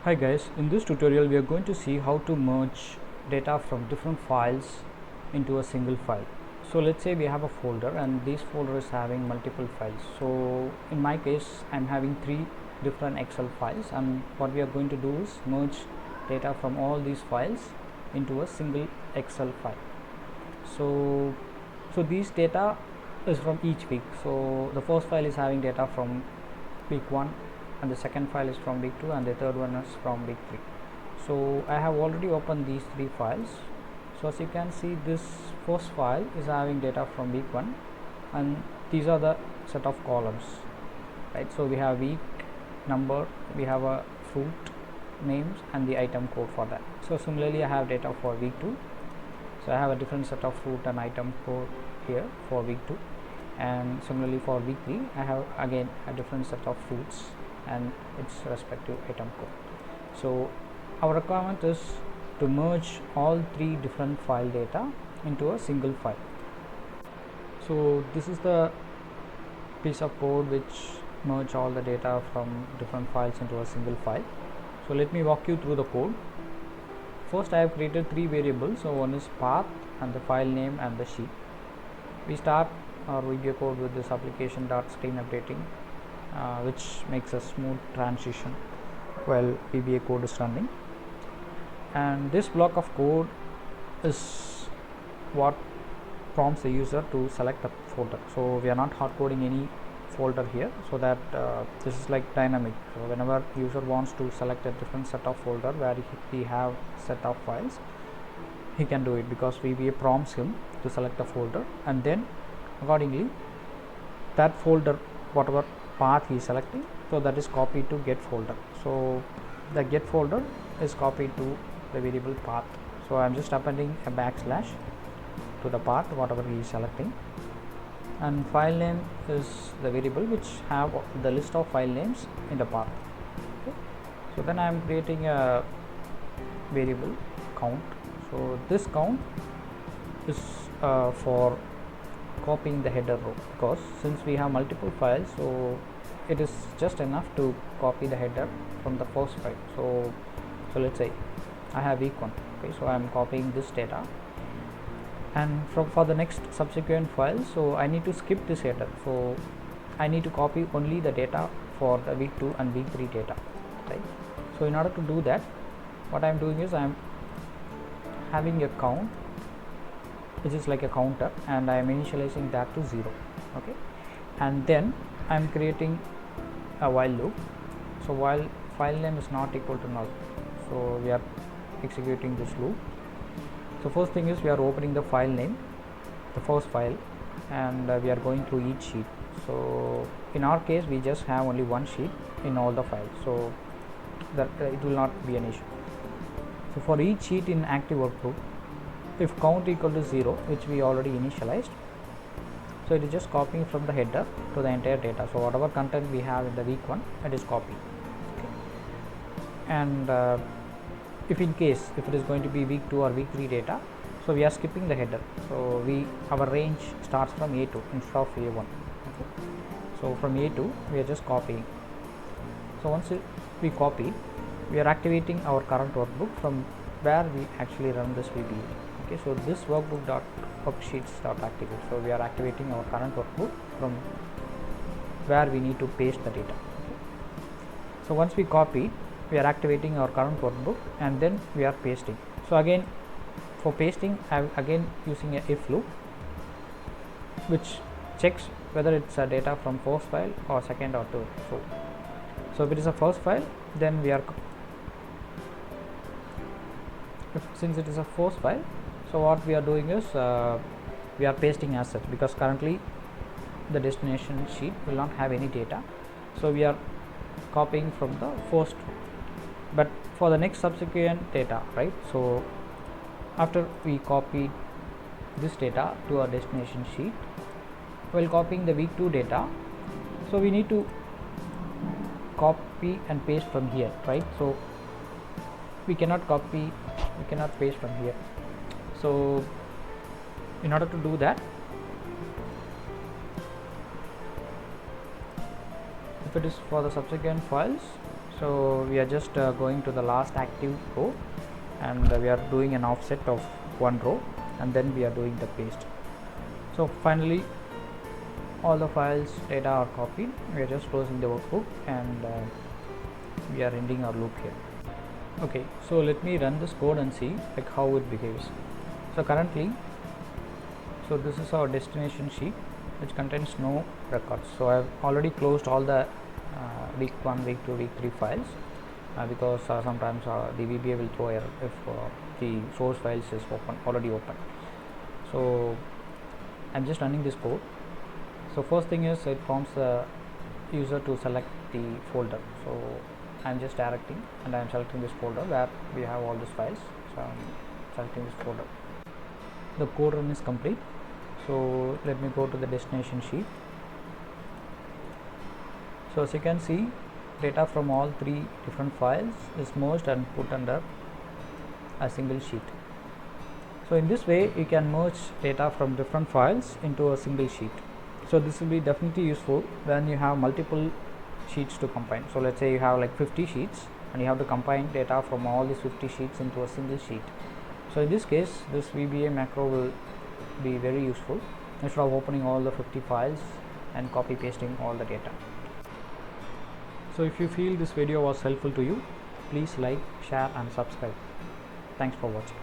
Hi guys, in this tutorial we are going to see how to merge data from different files into a single file. So let's say we have a folder and this folder is having multiple files. So in my case I'm having 3 different Excel files, and what we are going to do is merge data from all these files into a single Excel file. So these data is from each week. So the first file is having data from week 1, and the second file is from week 2, and the third one is from week 3. So I have already opened these 3 files. So as you can see, this first file is having data from week 1, and these are the set of columns, right? So we have week number, we have a fruit names and the item code for that. So similarly I have data for week 2. So I have a different set of fruit and item code here for week 2, and similarly for week 3 I have again a different set of fruits and its respective item code. So our requirement is to merge all 3 different file data into a single file. So this is the piece of code which merge all the data from different files into a single file. So let me walk you through the code. First I have created 3 variables. So one is path and the file name and the sheet. We start our VBA code with this application dot screen updating, which makes a smooth transition while VBA code is running. And this block of code is what prompts the user to select a folder. So we are not hard coding any folder here, so that this is like dynamic. So whenever user wants to select a different set of folder where he have set of files, he can do it, because VBA prompts him to select a folder, and then accordingly that folder, whatever path he is selecting, so that is copied to get folder. So the get folder is copied to the variable path. So I am just appending a backslash to the path whatever he is selecting, and file name is the variable which have the list of file names in the path. Okay. So then I am creating a variable count. So this count is for copying the header row, because since we have multiple files, so it is just enough to copy the header from the first file. So let's say I have week 1. Okay, so I am copying this data, and for the next subsequent file, so I need to skip this header. So I need to copy only the data for the week 2 and week 3 data, right? So in order to do that, what I am doing is I am having a count which is like a counter, and I am initializing that to 0. Okay, and then I am creating a while loop. So while file name is not equal to null, so we are executing this loop. So first thing is we are opening the file name, the first file, and we are going through each sheet. So in our case we just have only one sheet in all the files, so that it will not be an issue. So for each sheet in active workbook, if count equal to 0, which we already initialized, so it is just copying from the header to the entire data. So whatever content we have in the week 1, it is copied. Okay. And if in case if it is going to be week 2 or week 3 data, so we are skipping the header. So our range starts from A2 instead of A1. Okay. So from A2 we are just copying. So once we copy, we are activating our current workbook from where we actually run this VBA. Okay, so this workbook dot worksheets dot activate. So we are activating our current workbook from where we need to paste the data. Okay. So once we copy, we are activating our current workbook, and then we are pasting. So again, for pasting I am again using a if loop which checks whether it's a data from first file or second or third. So if it is a first file, then we are since it is a first file, so what we are doing is we are pasting as such, because currently the destination sheet will not have any data, so we are copying from the first. But for the next subsequent data, right, so after we copy this data to our destination sheet, while copying the week 2 data, so we need to copy and paste from here, right? So we cannot paste from here. So in order to do that, if it is for the subsequent files, So we are just going to the last active row, and we are doing an offset of one row, and then we are doing the paste. So finally all the files data are copied. We are just closing the workbook, and we are ending our loop here. Okay, so let me run this code and see like how it behaves. So currently, so this is our destination sheet which contains no records. So I have already closed all the week 1, week 2, week 3 files because sometimes the VBA will throw error if the source files is already open. So I'm just running this code. So first thing is it prompts the user to select the folder. So I'm just directing and I'm selecting this folder where we have all these files. So I'm selecting this folder. The code run is complete. So let me go to the destination sheet. So as you can see, data from all 3 different files is merged and put under a single sheet. So in this way you can merge data from different files into a single sheet. So this will be definitely useful when you have multiple sheets to combine. So let's say you have like 50 sheets and you have to combine data from all these 50 sheets into a single sheet. So in this case, this VBA macro will be very useful instead of opening all the 50 files and copy pasting all the data. So if you feel this video was helpful to you, please like, share and subscribe. Thanks for watching.